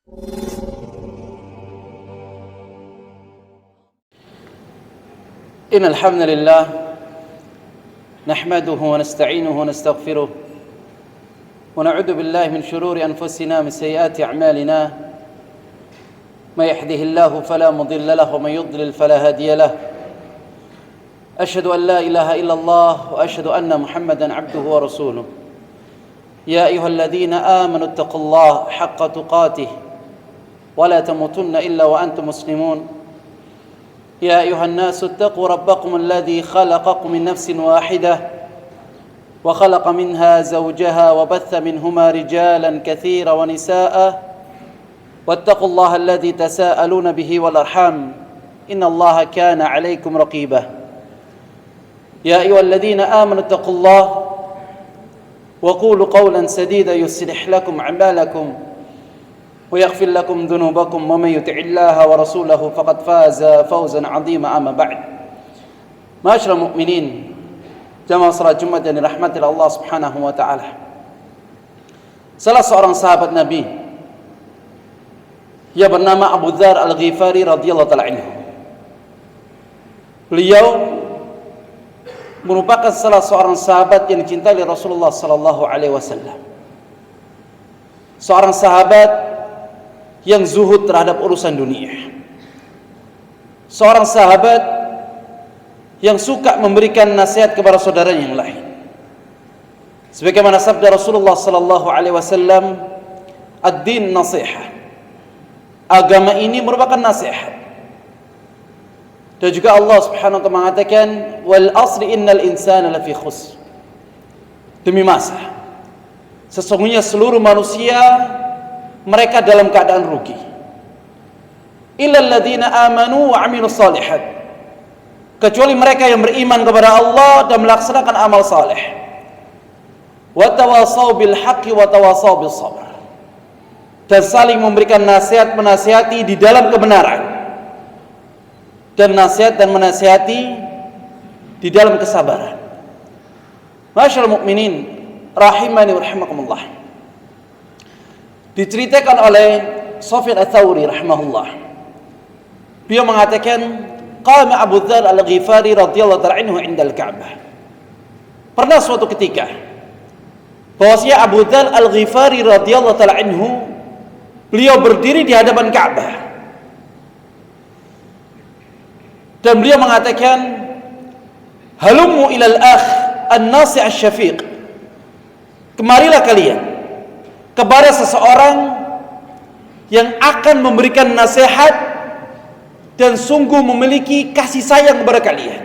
إن الحمد لله نحمده ونستعينه ونستغفره ونعوذ بالله من شرور أنفسنا من سيئات أعمالنا ما يهده الله فلا مضل له ومن يضلل فلا هادي له أشهد أن لا إله إلا الله وأشهد أن محمدا عبده ورسوله يا أيها الذين آمنوا اتقوا الله حق تقاته ولا تموتن إلا وأنتم مسلمون يا أيها الناس اتقوا ربكم الذي خلقكم من نفس واحدة وخلق منها زوجها وبث منهما رجالا كثيرا ونساء واتقوا الله الذي تساءلون به والأرحام إن الله كان عليكم رقيبا يا أيها الذين آمنوا اتقوا الله وقولوا قولا سديدا يصلح لكم أعمالكم ويغفر لكم ذنوبكم ومن يطع الله ورسوله فقد فاز فوزا عظيما أما بعد معاشر المؤمنين jamaah salat Jumat yang dirahmati Allah Subhanahu wa taala. Salah seorang sahabat Nabi yang bernama Abu Dzar Al-Ghifari radhiyallahu taala anhu. Beliau merupakan salah seorang sahabat yang dicintai Rasulullah sallallahu alaihi wasallam. Seorang sahabat yang zuhud terhadap urusan dunia. Seorang sahabat yang suka memberikan nasihat kepada saudara yang lain. Sebagaimana sabda Rasulullah sallallahu alaihi wasallam, "Ad-din nasihah." Agama ini merupakan nasihat. Dan juga Allah Subhanahu wa taala mengatakan, "Wal asri innal insana lafi khusr." Demi masa, sesungguhnya seluruh manusia mereka dalam keadaan rugi. Illal ladzina amanu wa 'amilus shalihat. Kecuali mereka yang beriman kepada Allah dan melaksanakan amal saleh. Wa tawasaw bil haqqi wa tawasaw bis sabr. Dan saling memberikan nasihat menasihati di dalam kebenaran. Dan nasihat dan menasihati di dalam kesabaran. Masyaallah mukminin rahimani wa rahimakumullah. Diceritakan oleh Sufyan Ats-Tsauri rahimahullah. Beliau mengatakan, qama Abu Dzar Al-Ghifari radhiyallahu ta'ala anhu 'inda al-Ka'bah. Pernah suatu ketika bahwasanya Abu Dzar Al-Ghifari radhiyallahu ta'ala anhu beliau berdiri di hadapan Ka'bah. Dan beliau mengatakan, "Halummu ilal akh an-nasi' asy-syafiq." Kemarilah kalian kepada seseorang yang akan memberikan nasihat dan sungguh memiliki kasih sayang kepada kalian.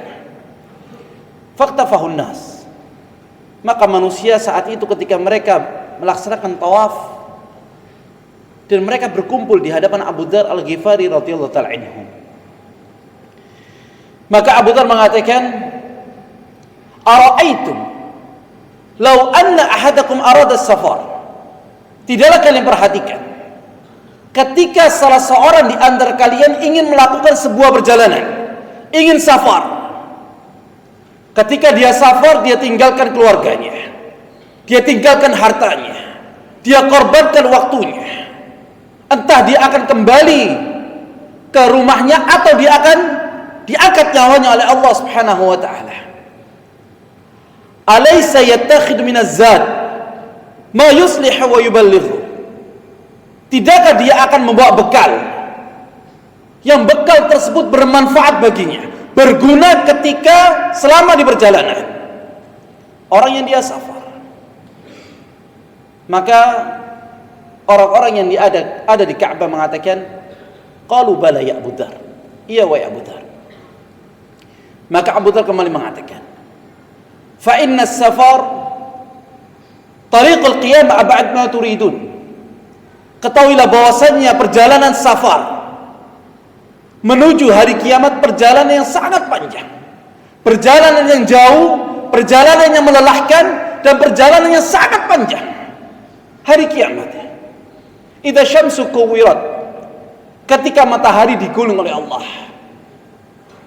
Faktafahun nas. Maka manusia saat itu ketika mereka melaksanakan tawaf dan mereka berkumpul di hadapan Abu Dzar Al-Ghifari radhiyallahu ta'ala anhu. Maka Abu Dzar mengatakan, "Ara'aitum law anna ahadakum arada as-safar." Tidaklah kalian perhatikan ketika salah seorang di antara kalian ingin melakukan sebuah perjalanan, ingin safar. Ketika dia safar, dia tinggalkan keluarganya, dia tinggalkan hartanya, dia korbankan waktunya. Entah dia akan kembali ke rumahnya atau dia akan diangkat nyawanya oleh Allah Subhanahu wa taala. Alaysa yattakhidhu minaz zad ma yuslihu wa yuballighu. Tidakkah dia akan membawa bekal yang bekal tersebut bermanfaat baginya, berguna ketika selama di perjalanan orang yang dia safar. Maka orang-orang yang ada di Ka'bah mengatakan, qalu bala ya Abu Dzar. Iya wahai Abu Dzar. Maka Abu Dzar kembali mengatakan, fa inna as-safar tariqul qiyamah ab'ad ma turidun. Ketahuilah bahwasannya perjalanan safar menuju hari kiamat perjalanan yang sangat panjang, perjalanan yang jauh, perjalanan yang melelahkan, dan perjalanan yang sangat panjang. Hari kiamat, idza syamsu kuwirat, ketika matahari digulung oleh Allah,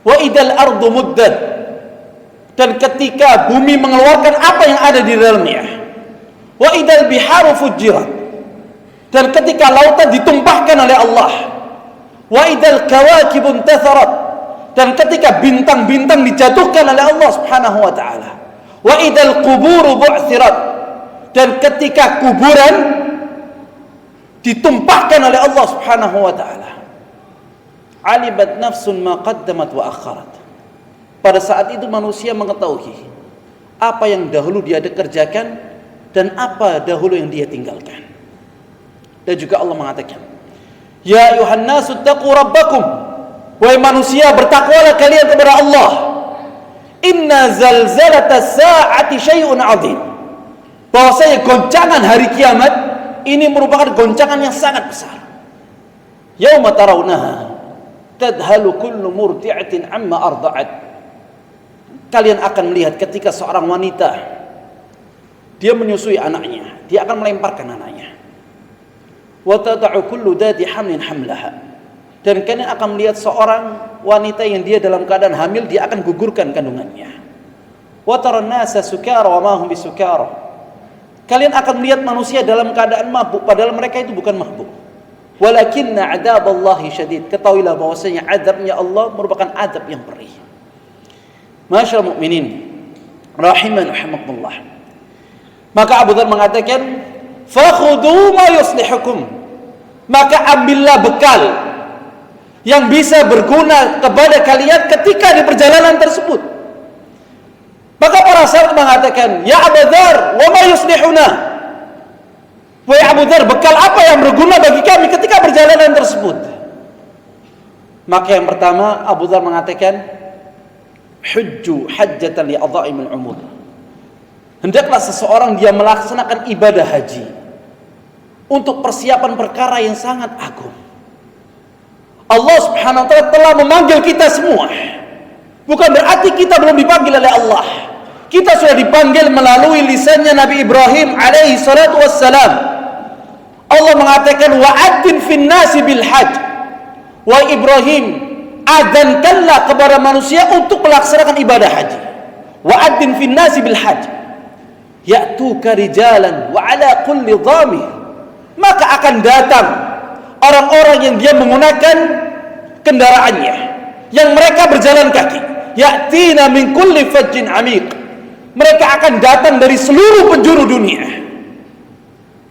wa idal ardu muddat, dan ketika bumi mengeluarkan apa yang ada di dalamnya, wa idal biharu fujirat, Dan ketika lautan ditumpahkan oleh Allah, wa idzal kawakib intatharat, dan ketika bintang-bintang dijatuhkan oleh Allah Subhanahu wa taala, wa idzal qubur bu'thirat, dan ketika kuburan ditumpahkan oleh Allah Subhanahu wa taala, alibat nafsun ma qaddamat wa akharat. Pada saat itu manusia mengetahui apa yang dahulu dia kerjakan dan apa dahulu yang dia tinggalkan. Dan juga Allah mengatakan, ya ayuhan nasu taqu rabbakum, wahai manusia bertakwalah kalian kepada Allah. Inna zalzalatas sa'ati syai'un 'adzim. Bahwasanya goncangan hari kiamat ini merupakan goncangan yang sangat besar. Yauma tarawunaha tadhalu kullu murdi'atin amma arda'at. Kalian akan melihat ketika seorang wanita dia menyusui anaknya, dia akan melemparkan anaknya. Wa tad'u kullu dhati hamlin hamlaha. Dan kalian akan melihat seorang wanita yang dia dalam keadaan hamil, dia akan gugurkan kandungannya. Wa taran nasa sukara wa ma hum bisukara. Kalian akan melihat manusia dalam keadaan mabuk, padahal mereka itu bukan mabuk. Walakinna 'adzaballahi syadid. Ketahuilah bahwasanya azabnya Allah merupakan azab yang perih. Masyaallah mukminin rahiman rahimakumullah. Maka Abu Dzar mengatakan, fakhudhu ma yuslihukum, maka ambillah bekal yang bisa berguna kepada kalian ketika di perjalanan tersebut. Maka para sahabat mengatakan, ya Abu Dzar, wa ma yuslihuna, wahai Abu Dzar, bekal apa yang berguna bagi kami ketika perjalanan tersebut? Maka yang pertama Abu Dzar mengatakan, hujju hajjatan li adha'imil umur. Hendaklah seseorang dia melaksanakan ibadah haji untuk persiapan perkara yang sangat agung. Allah Subhanahu wa taala telah memanggil kita semua. Bukan berarti kita belum dipanggil oleh Allah. Kita sudah dipanggil melalui lisannya Nabi Ibrahim alaihi salatu wassalam. Allah mengatakan, wa'adzin fin nasi bil hajj. Wa Ibrahim, adzankanlah kepada manusia untuk melaksanakan ibadah haji. Wa'adzin fin nasi bil hajj ya'tuka rijalan wa ala kulli dhamir. Maka akan datang orang-orang yang dia menggunakan kendaraannya, yang mereka berjalan kaki. Ya'tina min kulli fajjin amiq. Mereka akan datang dari seluruh penjuru dunia.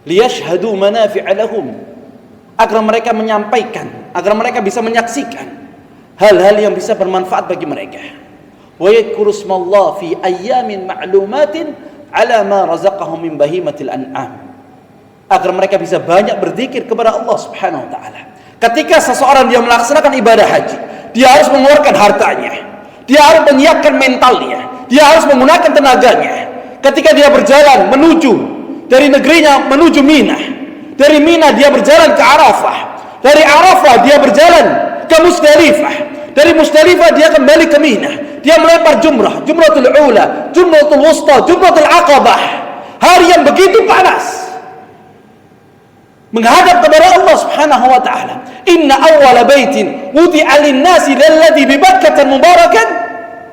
Liyashhadu manafi'a lahum, agar mereka menyampaikan, agar mereka bisa menyaksikan hal-hal yang bisa bermanfaat bagi mereka. Wa yadhkuru ismallahi fi ayyamin ma'lumatin ala ma razaqahum min bahimatil an'am, agar mereka bisa banyak berzikir kepada Allah Subhanahu wa taala. Ketika seseorang dia melaksanakan ibadah haji, dia harus mengeluarkan hartanya, dia harus menyiapkan mentalnya, dia harus menggunakan tenaganya. Ketika dia berjalan menuju dari negerinya menuju Mina, dari Mina dia berjalan ke Arafah, dari Arafah dia berjalan ke Musdalifah, dari Musdalifah dia kembali ke Mina, dia melempar jumrah, jumratul ula, jumratul wusta, jumratul aqabah. Hari yang begitu panas, menghadap kepada Allah Subhanahu wa taala. Inna awwala baitin wudi'a lin-nasi lalladzi bi Bakkah mubarakan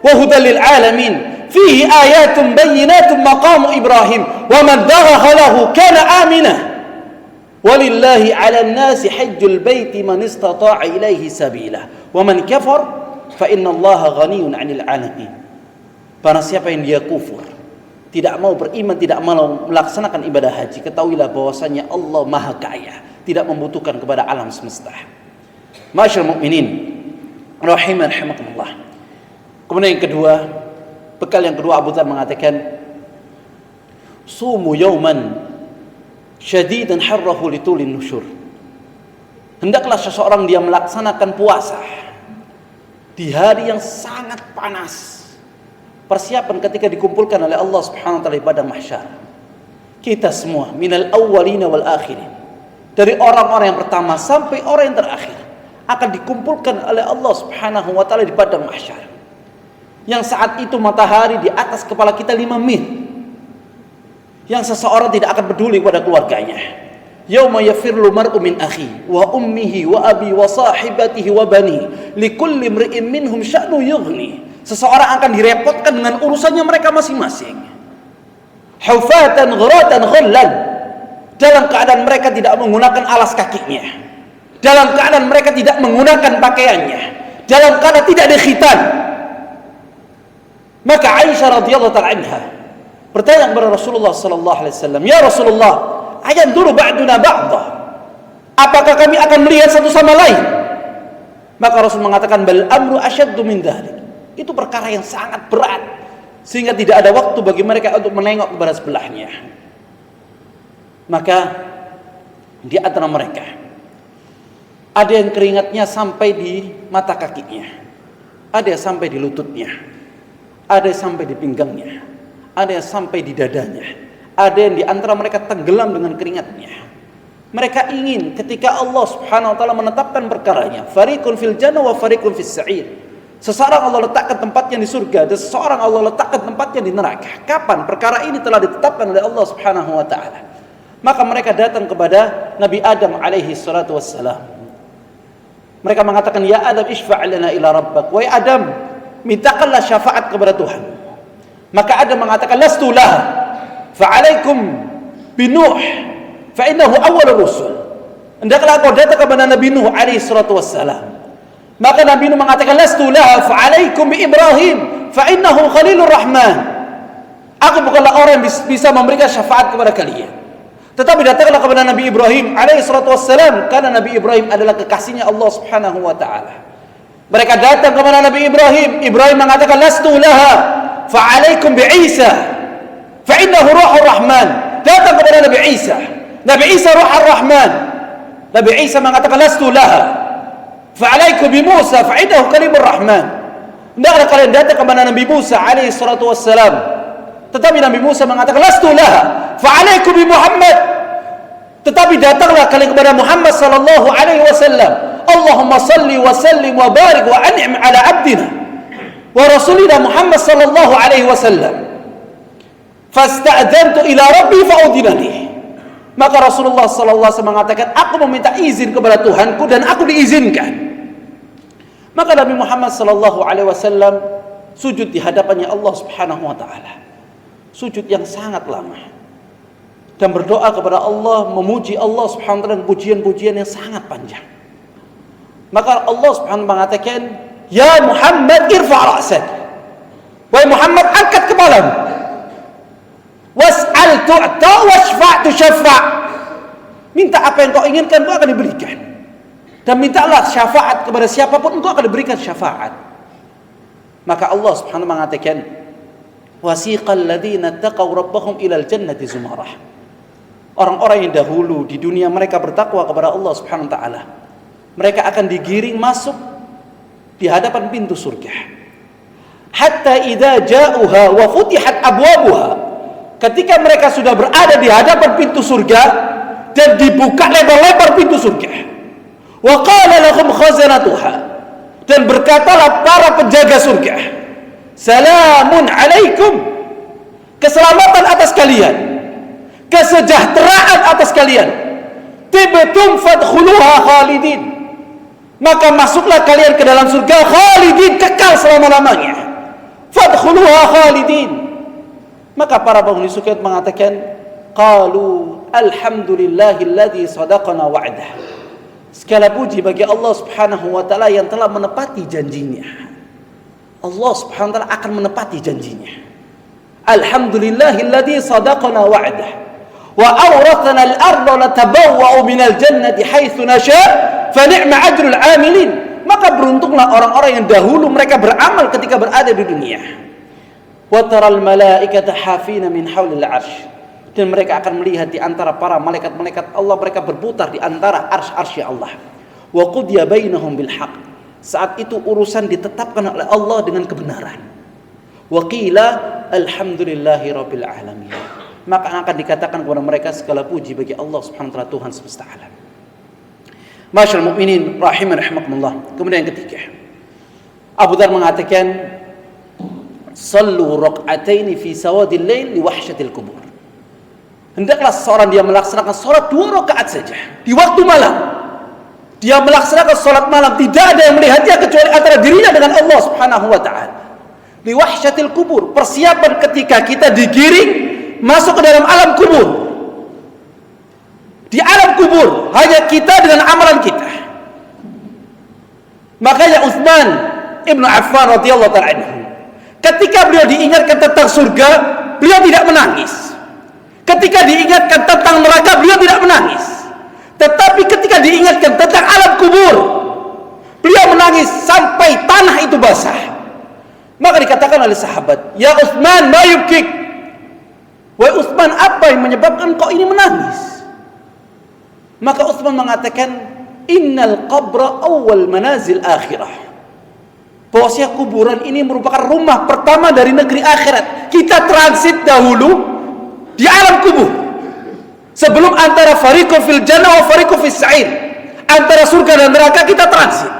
wa hudan lil alamin fihi ayatun bayyinatun maqamu Ibrahim wa man dakhalahu kana amina walillahi 'alan nasi hajjul baiti man istata'a ilaihi sabila wa man kafar fa innallaha ghaniyun 'anil 'alamin. Barang siapa yang dia kufur, tidak mau beriman, tidak mau melaksanakan ibadah haji, ketahuilah bahwasanya Allah Maha Kaya, tidak membutuhkan kepada alam semesta. Masyaallah mukminin rahiman rahimakumullah. Kemudian yang kedua, bekal yang kedua Abu Dzar mengatakan, sumu yauman syadidan harrahu litulin nusyur. Hendaklah seseorang dia melaksanakan puasa di hari yang sangat panas, persiapan ketika dikumpulkan oleh Allah Subhanahu wa taala di padang mahsyar. Kita semua minal awwalina wal akhirin, dari orang-orang yang pertama sampai orang yang terakhir, akan dikumpulkan oleh Allah Subhanahu wa taala di padang mahsyar, yang saat itu matahari di atas kepala kita 5 mil, yang seseorang tidak akan peduli pada keluarganya. Yauma yafirru mar'u min akhi wa ummihi wa abi wa sahibatihi wa bani likulli imri'in minhum sya'nu yughni. Seseorang akan direpotkan dengan urusannya mereka masing-masing. Hufatan ghuratan ghullan, dalam keadaan mereka tidak menggunakan alas kakinya, dalam keadaan mereka tidak menggunakan pakaiannya, dalam keadaan tidak ada khitan. Maka Aisyah radhiyallahu ta'ala anha bertanya kepada Rasulullah sallallahu alaihi wasallam, "Ya Rasulullah, ayanduru ba'duna ba'dha?" Apakah kami akan melihat satu sama lain? Maka Rasul mengatakan, "Bal amru asyaddu min dzalik." Itu perkara yang sangat berat sehingga tidak ada waktu bagi mereka untuk menengok kepada sebelahnya. Maka di antara mereka ada yang keringatnya sampai di mata kakinya, ada yang sampai di lututnya, ada yang sampai di pinggangnya, ada yang sampai di dadanya, ada yang di antara mereka tenggelam dengan keringatnya. Mereka ingin ketika Allah Subhanahu wa taala menetapkan perkaranya, fariqun fil jannah wa fariqun fis sa'ir. Seseorang Allah letakkan tempatnya di surga dan seseorang Allah letakkan tempatnya di neraka. Kapan perkara ini telah ditetapkan oleh Allah Subhanahu wa taala? Maka mereka datang kepada Nabi Adam alaihi salatu wassalam. Mereka mengatakan, "Ya Adam, isfa' lana ila rabbak." Wahai Adam, mintakanlah syafaat kepada Tuhan. Maka Adam mengatakan, "Lastu laha, fa'alaikum binuh, fa'innahu awwalur rusul." Hendaklah kau datang kepada Nabi Nuh alaihi salatu wassalam. Maka Nabi Nuh mengatakan, "Lastu laha, fa'alaikum bi Ibrahim, fa'innahu khalilur rahman." Aku bukanlah orang yang bisa memberikan syafaat kepada kalian. Tetapi datanglah kepada Nabi Ibrahim alaihi salatu wassalam, karena Nabi Ibrahim adalah kekasihnya Allah Subhanahu wa taala. Mereka datang kepada Nabi Ibrahim. Ibrahim mengatakan, "Lastu laha, fa'alaikum bi Isa, fa'innahu ruhur rahman." Datang kepada Nabi Isa. Nabi Isa ruhur rahman. Nabi Isa mengatakan, "Lastu laha, fa'alaikum bi Musa, fa'innahu kalimur rahman." Hendaklah kalian datang kepada Nabi Musa alaihi salatu wassalam. Tetapi Nabi Musa mengatakan, "Lastu laha, fa'alaikum bi Muhammad." Tetapi datanglah kalian kepada Muhammad sallallahu alaihi wasallam. Allahumma salli wa sallim wa barik wa an'im ala abdina wa rasulina Muhammad sallallahu alaihi wasallam. Fasta'dzantu ila rabbi fa'udhina li. Maka Rasulullah sallallahu alaihi wasallam mengatakan, "Aku meminta izin kepada Tuhanku dan aku diizinkan." Maka Nabi Muhammad sallallahu alaihi wasallam sujud di hadapannya Allah Subhanahu wa taala. Sujud yang sangat lama dan berdoa kepada Allah, memuji Allah Subhanahu wa taala dengan pujian-pujian yang sangat panjang. Maka Allah Subhanahu wa taala mengatakan, "Ya Muhammad, irfa' ra'sak." Wahai Muhammad, angkat kepalamu. Was'al tu'ta washfa' tushaffa'. Minta apa yang kau inginkan, kau akan diberikan. Dan mintalah syafaat kepada siapapun, engkau akan diberikan syafaat. Maka Allah Subhanahu wa taala mengatakan, "Wasiqal ladzina taqaw rabbahum ilal jannati zumarah." Orang-orang yang dahulu di dunia mereka bertakwa kepada Allah Subhanahu wa taala, mereka akan digiring masuk di hadapan pintu surga. Hatta idza ja'uha wa futihat abwabuha. Ketika mereka sudah berada di hadapan pintu surga dan dibuka lebar-lebar pintu surga. Wa qala lahum khazanatuha. Dan berkatalah para penjaga surga, "Salamun alaikum." Keselamatan atas kalian, kesejahteraan atas kalian. Tibtum fadkhuluha khalidin. Maka masuklah kalian ke dalam surga khalidin, kekal selama-lamanya. Fadkhuluha khalidin. Maka para penghuni surga mengatakan, qalu alhamdulillahilladzi sadaqana wa'dah. Segala puji bagi Allah Subhanahu wa taala yang telah menepati janjinya. Allah Subhanahu wa taala akan menepati janjinya. Alhamdulillahilladzi sadaqana wa'dah wa awrathana al-ardha natabawwa'u minal jannati haitsu nasha' fa ni'ma ajrul 'amilin. Maka beruntunglah orang-orang yang dahulu mereka beramal ketika berada di dunia. Wa taral malaikata hafina min haulil 'arsy. Dan mereka akan melihat di antara para malaikat-malaikat Allah, mereka berputar di antara arsy-arsy Allah. Wa qudiya bainahum bil haqq. Saat itu urusan ditetapkan oleh Allah dengan kebenaran. Wa qila alhamdulillahi rabbil alamin. Maka akan dikatakan kepada mereka segala puji bagi Allah Subhanahu wa taala, Tuhan semesta alam. Masyaallah mukminin rahiman rahimakumullah. Kemudian yang ketiga, Abu Dzar mengatakan, "Sallu raq'ataini fi sawadil lail li wahsyatil qubur." Hendaklah seorang dia melaksanakan salat 2 rakaat saja di waktu malam. Dia melaksanakan salat malam, tidak ada yang melihatnya kecuali antara dirinya dengan Allah Subhanahu wa taala. Li wahsyatil qubur, persiapan ketika kita digiring masuk ke dalam alam kubur. Di alam kubur hanya kita dengan amalan kita. Makanya Utsman Ibnu Affan radhiyallahu ta'ala anhu, ketika beliau diingatkan tentang surga, beliau tidak menangis. Ketika diingatkan tentang neraka, beliau tidak menangis. Tetapi ketika diingatkan tentang alam kubur, beliau menangis sampai tanah itu basah. Maka dikatakan oleh sahabat, "Ya Utsman, ma yubkik?" Wahai Utsman, apa yang menyebabkan kau ini menangis? Maka Utsman mengatakan, "Innal qabra awwal manazil akhirah." Bahwasanya kuburan ini merupakan rumah pertama dari negeri akhirat. Kita transit dahulu di alam kubur. Sebelum antara fariqun fil jannah wa fariqun fis sa'ir, antara surga dan neraka kita transit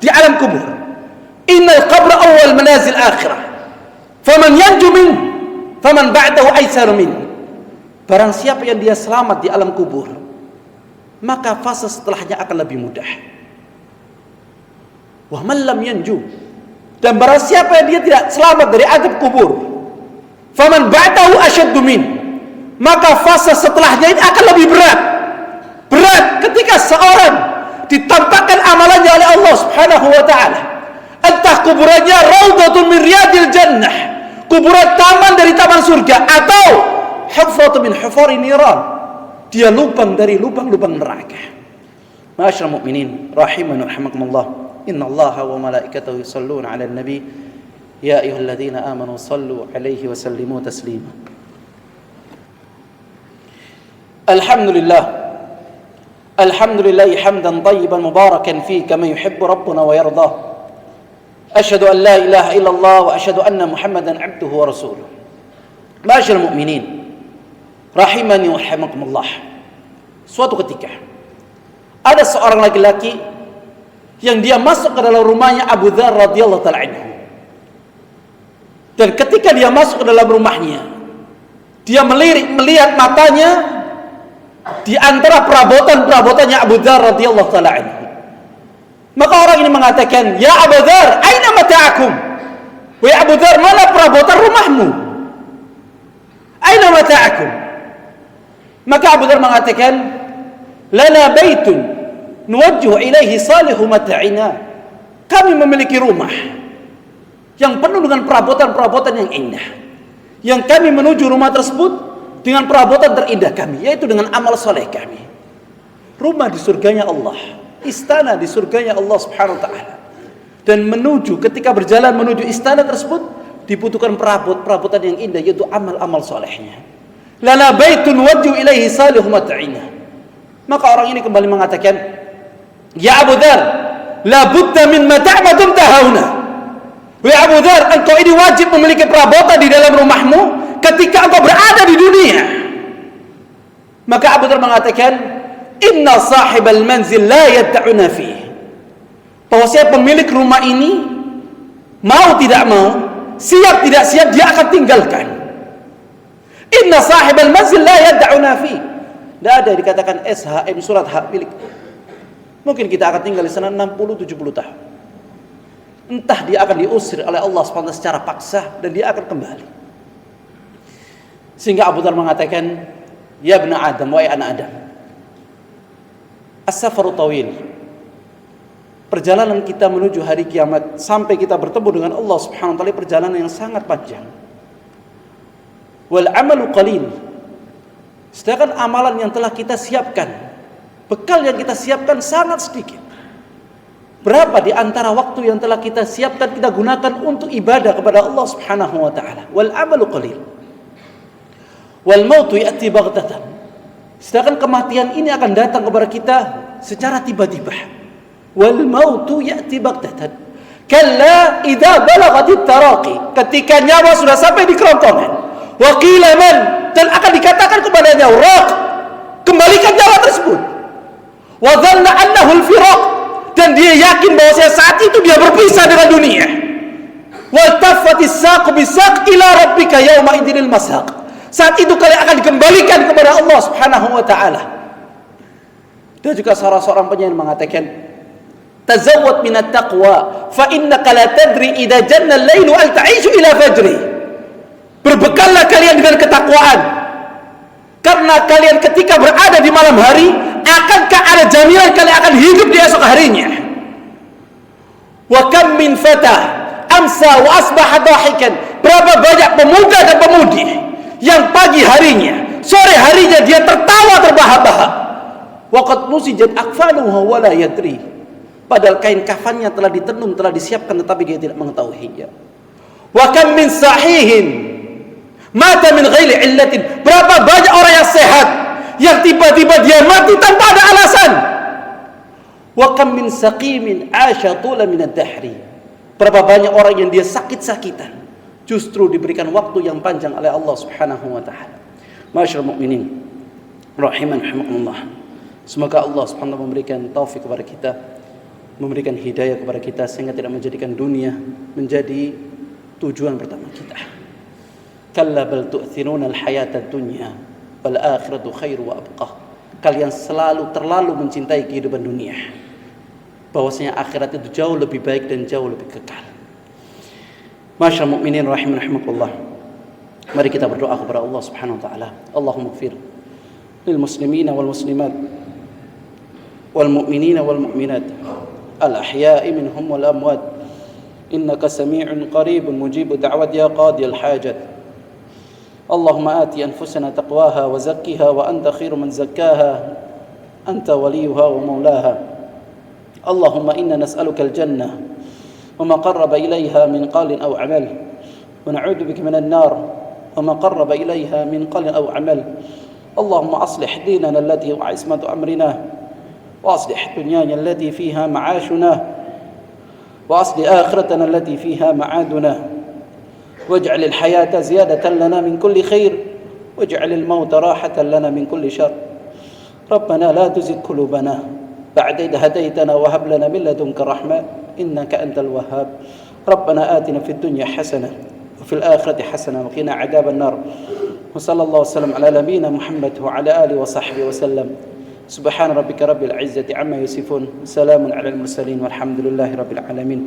di alam kubur. Innal qabra awwal manazil akhirah. Faman yanju min, faman ba'dahu aysar min. Barang siapa yang dia selamat di alam kubur, maka fase setelahnya akan lebih mudah. Wa man lam yanju, dan barang siapa yang dia tidak selamat dari azab kubur, faman ba'dahu asyaddu min, maka fase setelahnya ini akan lebih berat. Berat ketika seorang ditampakkan amalannya oleh Allah Subhanahu wa taala. Entah kuburannya raudhatun min riyadil jannah, kuburan taman dari taman surga, atau hufratun min hufari niran, dia lubang dari lubang-lubang neraka. Ma'asyiral mu'minin rahimani wa rahimakumullah. Innallaha wa malaikatahu yusholluna 'alan nabi ya ayyuhalladzina amanu shallu 'alaihi wa sallimu taslima. Alhamdulillah, alhamdulillah hamdan tayyiban mubarakan fihi kama yuhibbu rabbuna wa yardah. Asyhadu an la ilaha illallah wa asyhadu anna Muhammadan 'abduhu wa rasuluh. Ma'asyiral mu'minin rahimani wa rahimakumullah. Suatu ketika ada seorang laki-laki yang dia masuk ke dalam rumahnya Abu Dzar radhiyallahu ta'ala anhu. Dan ketika dia masuk ke dalam rumahnya, dia melihat matanya di antara perabotan-perabotannya Abu Dzar radhiyallahu ta'ala anhu. Maka orang ini mengatakan, "Ya Abu Dzar, aina mata'akum?" Wahai Abu Dzar, mana perabotan rumahmu? Aina mata'akum? Maka Abu Dzar mengatakan, "Lana baitun nuwajjihu ilaihi salihu mata'ina." Kami memiliki rumah yang penuh dengan perabotan-perabotan yang indah, yang kami menuju rumah tersebut dengan perabotan terindah kami, yaitu dengan amal soleh kami. Rumah di surganya Allah, istana di surganya Allah Subhanahu wa ta'ala. Dan ketika berjalan menuju istana tersebut, dibutuhkan perabotan yang indah, yaitu amal-amal solehnya. Lana baitun wajju ilaihi salihu mata'ina. Maka orang ini kembali mengatakan, "Ya Abu Dzar, la budda min mata'matum tahawna." Wahai Abu Dzar, engkau ini wajib memiliki perabotan di dalam rumahmu ketika engkau berada di dunia. Maka Abu Dzar mengatakan, "Inna sahibal manzil la yad'una fihi." Bahwasanya pemilik rumah ini mau tidak mau, siap tidak siap, dia akan tinggalkan. Inna sahibal manzil la yad'una fihi. Tidak ada dikatakan SHM, surat hak milik. Mungkin kita akan tinggal di sana 60-70 tahun. Entah dia akan diusir oleh Allah SWT secara paksa, dan dia akan kembali. Sehingga Abu Dzar mengatakan, "Ya ibna Adam, wahai anak Adam, as-safaru tawil." Perjalanan kita menuju hari kiamat sampai kita bertemu dengan Allah Subhanahu wa taala, perjalanan yang sangat panjang. Wal amalu qalil. Sedangkan amalan yang telah kita siapkan, bekal yang kita siapkan sangat sedikit. Berapa di antara waktu yang telah kita siapkan kita gunakan untuk ibadah kepada Allah Subhanahu wa taala? Wal amalu qalil. Wal mautu ya'ti baghtatan. Sedangkan kematian ini akan datang kepada kita secara tiba-tiba. Wal mautu ya'ti baghtatan. Kalla idza balagatit taraqi. Ketika nyawa sudah sampai di kerongkongan. Wa qila man, dan akan dikatakan kepadanya, "Raq, kembalikan nyawa tersebut." Wa dhanna annahu al-firaq, dan dia yakin bahwa saat itu dia berpisah dengan dunia. Wa taffatis saq bisaq ila rabbika yauma idinil masaq. Saat itu kalian akan dikembalikan kepada Allah Subhanahu wa taala. Dan juga salah seorang penyair mengatakan, "Tazawwad minat taqwa fa innaka la tadri idza janna al-lailu al ta'ishu ila fajri." Berbekallah kalian dengan ketakwaan, Karena kalian ketika berada di malam hari, akankah ada jaminan kalian akan hidup di esok harinya? Wa kam min fata amsa wa asbaha dahikan. Berapa banyak pemuda dan pemudi yang pagi harinya, sore harinya dia tertawa terbahak-bahak. Wa qad nusijat akfanuhu wa la yadri. Padahal kain kafannya telah ditenun, telah disiapkan, tetapi dia tidak mengetahuinya. Wa kam min sahihin mata min ghairi illatin. Berapa banyak orang yang sehat yang tiba-tiba dia mati tanpa ada alasan. Wa kam min saqimin 'asha tula min ad-dahri. Berapa banyak orang yang dia sakit-sakitan, justru diberikan waktu yang panjang oleh Allah Subhanahu wa taala. Ma'asyiral mukminin rahimankumullah. Semoga Allah Subhanahu wa taala memberikan taufik kepada kita, memberikan hidayah kepada kita sehingga tidak menjadikan dunia menjadi tujuan pertama kita. Kalla bal tu'thiruna al-hayata ad-dunya wal akhiratu khairu wa abqa. Kalian terlalu mencintai kehidupan dunia, bahwasanya akhirat itu jauh lebih baik dan jauh lebih kekal. Masyaallah mukminin rahimakumullah. Mari kita berdoa kepada Allah Subhanahu wa taala. Allahumma ighfir lil muslimina wal muslimat wal mu'minina wal mu'minat al ahya'i minhum wal amwat. Innaka samii'un qaribun mujibud da'wat ya qadiyal hajat. Allahumma ati anfusana taqwaha wa zakkiha wa anta khairu man zakkaha anta waliyuha wa maulaha. اللهم إنا نسألك الجنة وما قرب إليها من قول أو عمل ونعوذ بك من النار وما قرب إليها من قول أو عمل. اللهم أصلح ديننا التي هو عصمة أمرنا وأصلح دنيانا التي فيها معاشنا وأصلح آخرتنا التي فيها معادنا واجعل الحياة زيادة لنا من كل خير واجعل الموت راحة لنا من كل شر. ربنا لا تزغ قلوبنا بعد إذ هديتنا وهب لنا من لدنك رحمة إنك أنت الوهاب. ربنا آتنا في الدنيا حسنة وفي الآخرة حسنة وقنا عذاب النار. وصلى الله وسلم على نبينا محمد وعلى آله وصحبه وسلم. سبحان ربك رب العزة عما يصفون. سلام على المرسلين والحمد لله رب العالمين.